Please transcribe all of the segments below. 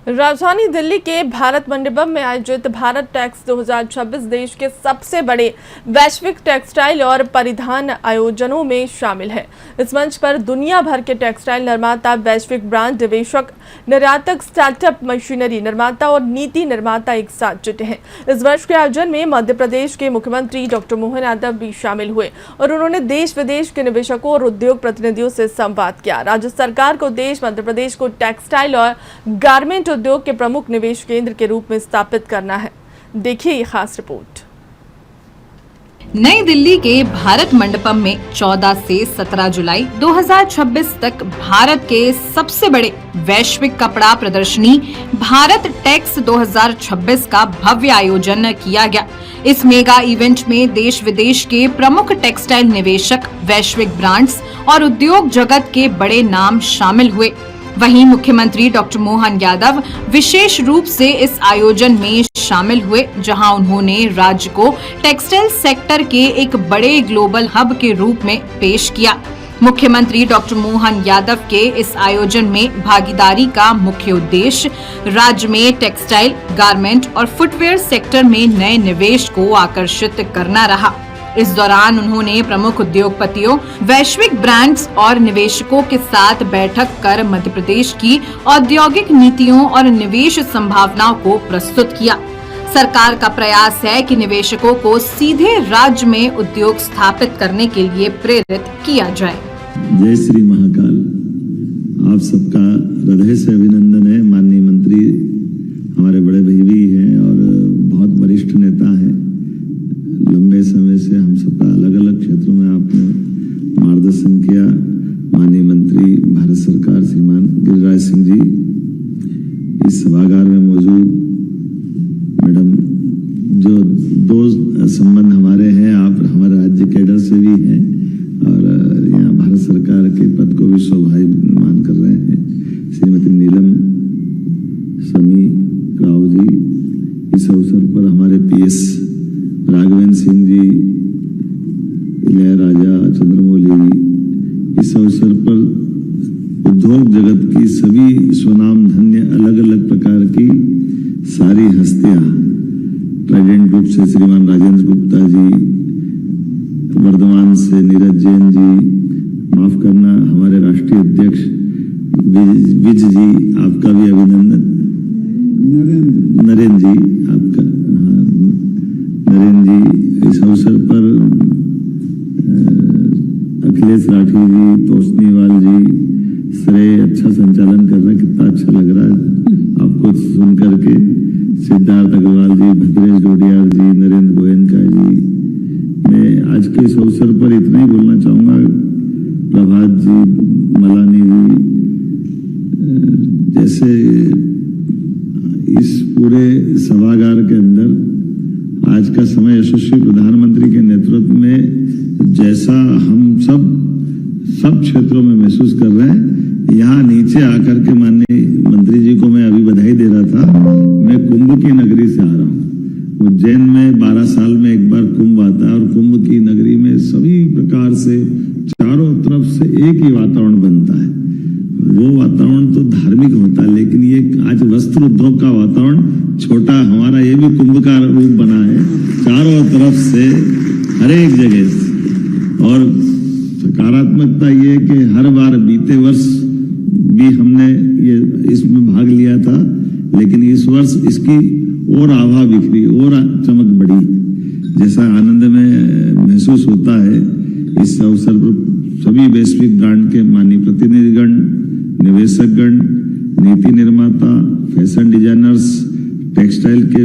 राजधानी दिल्ली के भारत मंडपम में आयोजित भारत टेक्स 2026 देश के सबसे बड़े वैश्विक टेक्सटाइल और परिधान आयोजनों में शामिल है। इस मंच पर दुनिया भर के टेक्सटाइल निर्माता, वैश्विक ब्रांड निवेशक, निर्यातक, स्टार्टअप, मशीनरी निर्माता और नीति निर्माता एक साथ जुटे हैं। इस वर्ष के आयोजन में मध्य प्रदेश के मुख्यमंत्री डॉक्टर मोहन यादव भी शामिल हुए और उन्होंने देश विदेश के निवेशकों और उद्योग प्रतिनिधियों से संवाद किया। राज्य सरकार का उद्देश्य मध्य प्रदेश को टेक्सटाइल और गारमेंट उद्योग के प्रमुख निवेश केंद्र के रूप में स्थापित करना है। देखिए ये खास रिपोर्ट। नई दिल्ली के भारत मंडपम में 14 से 17 जुलाई 2026 तक भारत के सबसे बड़े वैश्विक कपड़ा प्रदर्शनी भारत टेक्स 2026 का भव्य आयोजन किया गया। इस मेगा इवेंट में देश विदेश के प्रमुख टेक्सटाइल निवेशक, वैश्विक ब्रांड्स और उद्योग जगत के बड़े नाम शामिल हुए। वहीं मुख्यमंत्री डॉक्टर मोहन यादव विशेष रूप से इस आयोजन में शामिल हुए, जहां उन्होंने राज्य को टेक्सटाइल सेक्टर के एक बड़े ग्लोबल हब के रूप में पेश किया। मुख्यमंत्री डॉक्टर मोहन यादव के इस आयोजन में भागीदारी का मुख्य उद्देश्य राज्य में टेक्सटाइल, गारमेंट और फुटवेयर सेक्टर में नए निवेश को आकर्षित करना रहा। इस दौरान उन्होंने प्रमुख उद्योगपतियों, वैश्विक ब्रांड्स और निवेशकों के साथ बैठक कर मध्य प्रदेश की औद्योगिक नीतियों और निवेश संभावनाओं को प्रस्तुत किया। सरकार का प्रयास है कि निवेशकों को सीधे राज्य में उद्योग स्थापित करने के लिए प्रेरित किया जाए। जय श्री महाकाल। आप सबका हृदय से अभिनंदन है। माननीय मंत्री हमारे बड़े भाई भी हैं और बहुत वरिष्ठ नेता हैं। लंबे समय से हम सबका अलग अलग क्षेत्रों में आपने मार्गदर्शन किया। माननीय मंत्री भारत सरकार श्रीमान गिरिराज सिंह जी, इस सभागार में मौजूद मैडम, जो दो संबंध हमारे हैं, आप हमारे राज्य कैडर से भी हैं और यहाँ भारत सरकार के पद को भी शोभायमान कर रहे हैं, श्रीमती नीलम समी राव जी। इस अवसर पर हमारे पीएस राघवेंद्र सिंह जी, इलैयाराजा, चंद्रमौली, इस अवसर पर उद्योग जगत की सभी स्वनाम धन्य अलग अलग प्रकार की सारी हस्तियां, ट्राइडेंट ग्रुप से श्रीमान राजेंद्र गुप्ता जी, वर्धमान से नीरज जैन जी, माफ करना हमारे राष्ट्रीय अध्यक्ष विज जी, आपका भी अभिनंदन। नरेंद्र जी, आपका नरेंद्र जी, इस अवसर पर अखिलेश राठी जी, तोषनीवाल जी, श्रेय अच्छा संचालन कर रहे हैं, कितना अच्छा लग रहा है आपको सुन करके। सिद्धार्थ अग्रवाल जी, भद्रेश डोडियार जी, नरेंद्र गोयनका जी। मैं आज के इस अवसर पर इतना ही बोलना चाहूंगा। प्रभात जी, मलानी जी, जैसे इस पूरे सभागार के अंदर आज का समय यशस्वी प्रधानमंत्री के नेतृत्व में जैसा हम सब क्षेत्रों में महसूस कर रहे हैं, यहाँ नीचे आकर के माननीय मंत्री जी को मैं अभी बधाई दे रहा था। मैं कुंभ की नगरी से आ रहा हूँ। उज्जैन में 12 साल में एक बार कुंभ आता है और कुंभ की नगरी में सभी प्रकार से चारों तरफ से एक ही वातावरण बनता है। वो वातावरण तो धार्मिक होता है, लेकिन ये आज वस्त्र उद्योग का वातावरण छोटा हमारा ये भी कुंभ का रूप बना है, चारों तरफ से हर एक जगह से। और सकारात्मकता ये कि हर बार बीते वर्ष भी हमने ये इसमें भाग लिया था, लेकिन इस वर्ष इसकी और आभा बिखरी और चमक बढ़ी, जैसा आनंद में महसूस होता है। इस अवसर पर सभी वैश्विक ब्रांड के माननीय प्रतिनिधिगण, निवेशकगण, नीति निर्माता, फैशन डिजाइनर्स, टेक्सटाइल के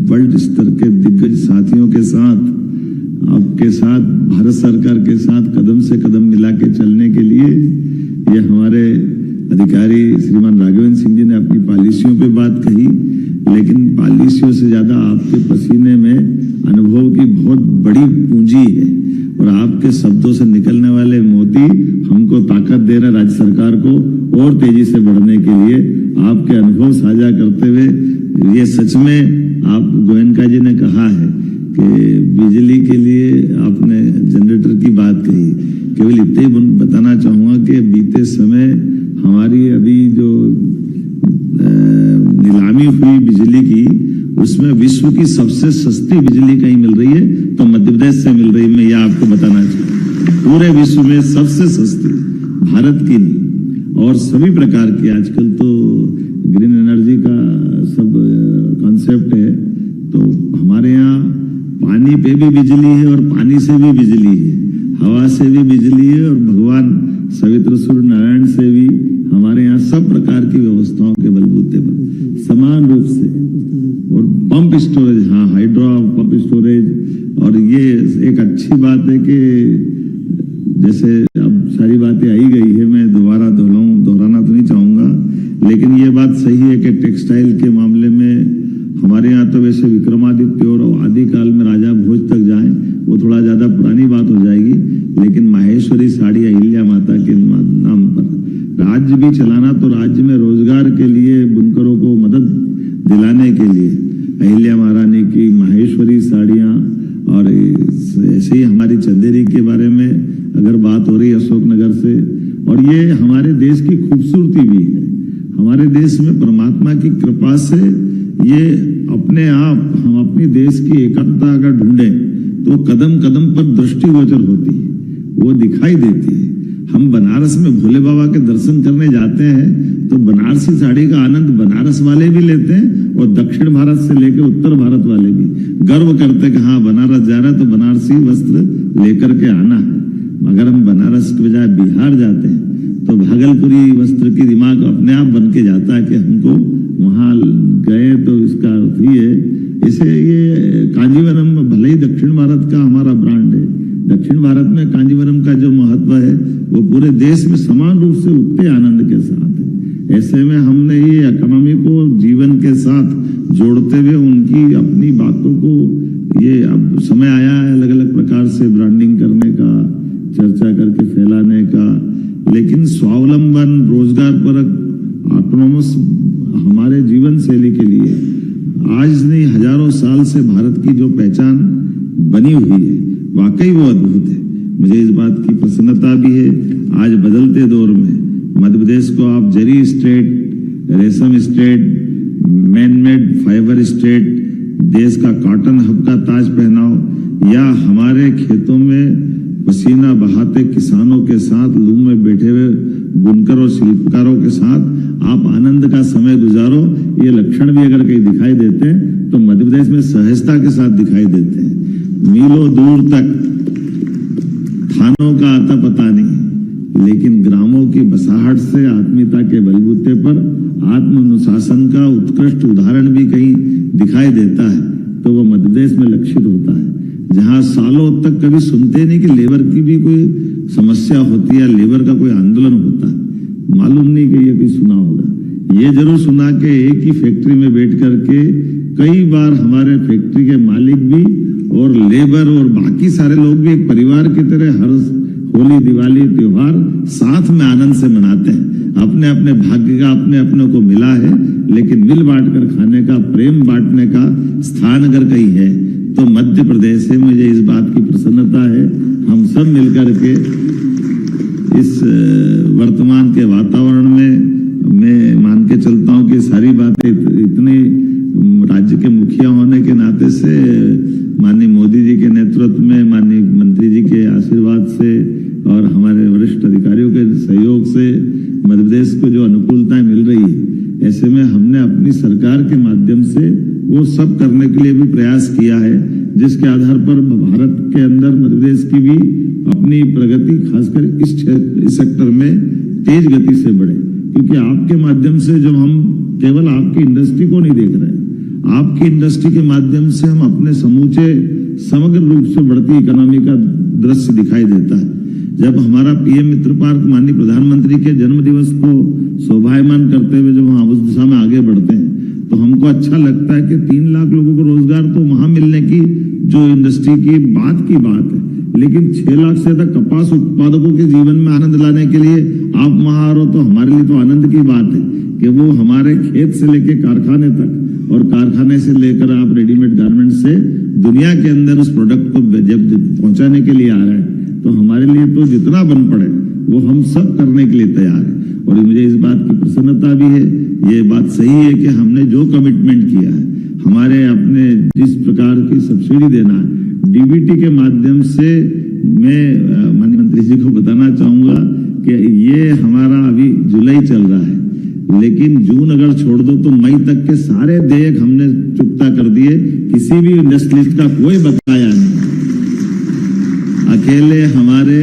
वर्ल्ड स्तर के दिग्गज साथियों के साथ, आपके साथ, भारत सरकार के साथ कदम से कदम मिला के चलने के लिए ये हमारे अधिकारी श्रीमान राघवेंद्र सिंह जी ने अपनी पॉलिसियों पे बात कही, लेकिन पॉलिसियों से ज्यादा आपके पसीने में अनुभव की बहुत बड़ी पूंजी है और आपके शब्दों से निकलने वाले मोती हमको ताकत दे रहे राज्य सरकार को और तेजी से बढ़ने के लिए। आपके अनुभव साझा करते हुए ये सच में आप गोयनका जी ने कहा है कि बिजली के लिए आपने जनरेटर की बात कही। केवल इतना ही बताना चाहूंगा कि बीते समय हमारी अभी जो इकोनॉमी फ्री बिजली की, उसमें विश्व की सबसे सस्ती बिजली कहीं मिल रही है तो मध्य प्रदेश से मिल रही है। मैं यह आपको बताना चाहूँ, पूरे विश्व में सबसे सस्ती, भारत की नहीं। और सभी प्रकार की आजकल तो ग्रीन एनर्जी का सब कॉन्सेप्ट है, तो हमारे यहाँ पानी पे भी बिजली है और पानी से भी बिजली है, हवा से भी बिजली है और भगवान सवित्र सूर्य नारायण से भी हमारे यहाँ सब प्रकार की व्यवस्थाओं के बलबूते पर समान रूप से। और पंप स्टोरेज, हाँ, हाइड्रो पंप स्टोरेज। और ये एक अच्छी बात है कि जैसे अब सारी बातें आई गई है, मैं दोहराना तो नहीं चाहूंगा, लेकिन ये बात सही है कि टेक्सटाइल के मामले में हमारे यहाँ तो वैसे विक्रमादित्य और आदिकाल में राजा भोज तक जाएं, वो थोड़ा ज्यादा पुरानी बात हो जाएगी, लेकिन माहेश्वरी साड़ी अहिल्या माता के नाम पर राज्य भी चलाना, तो राज्य में रोजगार के लिए बुनकरों को मदद दिलाने के लिए अहिल्या महारानी की माहेश्वरी साड़ियां, और ऐसे ही हमारी चंदेरी के बारे में अगर बात हो रही है अशोकनगर से, और ये हमारे देश की खूबसूरती भी है। हमारे देश में परमात्मा की कृपा से ये अपने आप, हम अपनी देश की एकता अगर ढूंढें तो कदम कदम पर दृष्टिगोचर होती है, वो दिखाई देती है। हम बनारस में भोले बाबा के दर्शन करने जाते हैं तो बनारसी साड़ी का आनंद बनारस वाले भी लेते हैं और दक्षिण भारत से लेकर उत्तर भारत वाले भी गर्व करते हैं कि हाँ, बनारस जा रहा है तो बनारसी वस्त्र लेकर के आना है। अगर हम बनारस के बजाय बिहार जाते हैं तो भागलपुरी वस्त्र की दिमाग अपने आप बन के जाता है कि हमको वहां गए, तो इसका अर्थ ही है। इसे ये कांजीवरम भले ही दक्षिण भारत का हमारा ब्रांड है, दक्षिण भारत में कांजीवरम का जो महत्व है वो पूरे देश में समान रूप से उतने आनंद के साथ है। ऐसे में हमने ये इकोनॉमी को जीवन के साथ जोड़ते हुए उनकी अपनी बातों को, ये अब समय आया है अलग अलग प्रकार से ब्रांडिंग करने का, चर्चा करके फैलाने का, लेकिन स्वावलंबन, रोजगार परक, ऑटोनोमस हमारे जीवन शैली के लिए आज नहीं हजारों साल से भारत की जो पहचान बनी हुई है, वाकई वो अद्भुत है। मुझे इस बात की प्रसन्नता भी है। आज बदलते दौर में मध्य प्रदेश को आप जरी स्टेट, रेशम state, man made fibre state, देश का कॉटन हब का ताज पहनाओ, या हमारे खेतों में पसीना बहाते किसानों के साथ, लू में बैठे हुए बुनकर और शिल्पकारों के साथ आप आनंद का समय गुजारो। ये लक्षण भी अगर कहीं दिखाई देते हैं तो मध्य प्रदेश में सहजता के साथ दिखाई देते हैं। मीलों दूर तक थानों का आता पता नहीं, लेकिन ग्रामों की बसाहट से आत्मीयता के बलबूते पर आत्मानुशासन का उत्कृष्ट उदाहरण भी कहीं दिखाई देता है तो वो मध्य प्रदेश में लक्षित होता है, जहां सालों तक कभी सुनते नहीं कि लेबर की भी कोई समस्या होती है, लेबर का कोई आंदोलन होता है। मालूम नहीं कि ये भी सुना होगा। ये जरूर सुना कि एक ही फैक्ट्री में बैठ करके कई बार हमारे फैक्ट्री के मालिक भी और लेबर और बाकी सारे लोग भी एक परिवार की तरह हर होली, दिवाली, त्योहार साथ में आनंद से मनाते हैं। अपने अपने भाग्य का अपने अपने को मिला है, लेकिन मिल बांट कर खाने का, प्रेम बांटने का स्थान अगर कहीं है तो मध्य प्रदेश है। मुझे इस बात की प्रसन्नता है। हम सब मिलकर के इस वर्तमान के वातावरण में मैं मान के चलता हूं कि सारी बातें इतनी राज्य के मुखिया होने के नाते से माननीय मोदी जी के नेतृत्व में, माननीय मंत्री जी के आशीर्वाद से और हमारे वरिष्ठ अधिकारियों के सहयोग से मध्य प्रदेश को जो अनुकूलताएं मिल रही है, ऐसे में हमने अपनी सरकार के माध्यम से वो सब करने के लिए भी प्रयास किया है, जिसके आधार पर भारत के अंदर मध्य प्रदेश की भी अपनी प्रगति खासकर इस सेक्टर में तेज गति से बढ़े। क्योंकि आपके माध्यम से जब हम केवल आपकी इंडस्ट्री को नहीं देख रहे, आपकी इंडस्ट्री के माध्यम से हम अपने समूचे समग्र रूप से बढ़ती इकोनॉमी का दृश्य दिखाई देता है। जब हमारा पीएम मित्र पार्क माननीय प्रधानमंत्री के जन्म दिवस को शोभायमान करते हुए जब हम उस दिशा में आगे बढ़ते हैं तो हमको अच्छा लगता है कि 3 लाख लोगों को रोजगार तो वहां मिलने की जो इंडस्ट्री की बात है, लेकिन 6 लाख से ज्यादा कपास उत्पादकों के जीवन में आनंद लाने के लिए आप वहां आ रहे हो तो हमारे लिए तो आनंद की बात है कि वो हमारे खेत से लेकर कारखाने तक और कारखाने से लेकर आप रेडीमेड गारमेंट से दुनिया के अंदर उस प्रोडक्ट को जब पहुंचाने के लिए आ रहे हैं तो हमारे लिए तो जितना बन पड़े वो हम सब करने के लिए तैयार है। और मुझे इस बात की प्रसन्नता भी है, ये बात सही है कि हमने जो कमिटमेंट किया है, हमारे अपने जिस प्रकार की सब्सिडी देना है डीबीटी के माध्यम से, मैं माननीय मंत्री जी को बताना चाहूंगा कि ये हमारा अभी जुलाई चल रहा है, लेकिन जून अगर छोड़ दो तो मई तक के सारे देयक हमने चुकता कर दिए, किसी भी इंडस्ट्रियलिस्ट का कोई बकाया नहीं। अकेले हमारे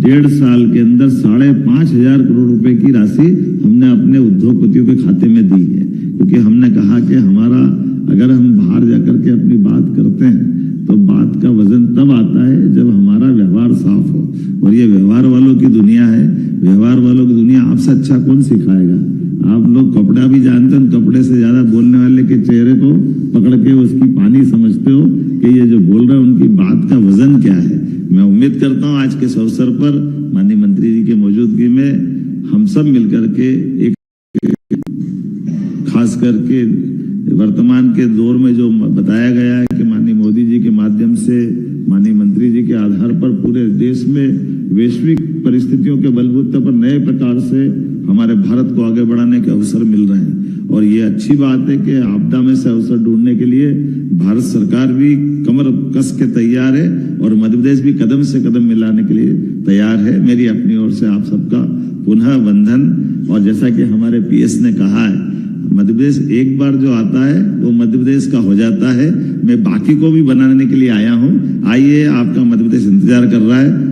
1.5 साल के अंदर 5,500 करोड़ रुपए की राशि हमने अपने उद्योगपतियों के खाते में दी है, क्योंकि हमने कहा कि हमारा अगर हम बाहर जाकर के अपनी बात करते हैं तो बात का वजन तब आता है जब हमारा व्यवहार साफ हो, और ये व्यवहार वालों की दुनिया है। व्यवहार वालों की दुनिया आपसे अच्छा कौन सिखाएगा? आप लोग कपड़ा भी जानते हैं, कपड़े से ज्यादा बोलने वाले के चेहरे को पकड़ के उसकी पानी समझते हो कि ये जो बोल रहे हैं उनकी बात का वजन क्या है। मैं उम्मीद करता हूं आज के इस अवसर पर माननीय मंत्री जी की मौजूदगी में हम सब मिलकर के एक खास करके वर्तमान के दौर में जो बताया गया है कि माननीय मोदी जी के माध्यम से, माननीय मंत्री जी के आधार पर पूरे देश में वैश्विक परिस्थितियों के बलबूते पर नए प्रकार से हमारे भारत को आगे बढ़ाने के अवसर मिल रहे हैं। और ये अच्छी बात है कि आपदा में से अवसर ढूंढने के लिए भारत सरकार भी कमर कस के तैयार है और मध्य प्रदेश भी कदम से कदम मिलाने के लिए तैयार है। मेरी अपनी ओर से आप सबका पुनः वंदन। और जैसा कि हमारे पीएस ने कहा है, मध्य प्रदेश एक बार जो आता है वो मध्य प्रदेश का हो जाता है। मैं बाकी को भी बनाने के लिए आया हूँ। आइए, आपका मध्य प्रदेश इंतजार कर रहा है।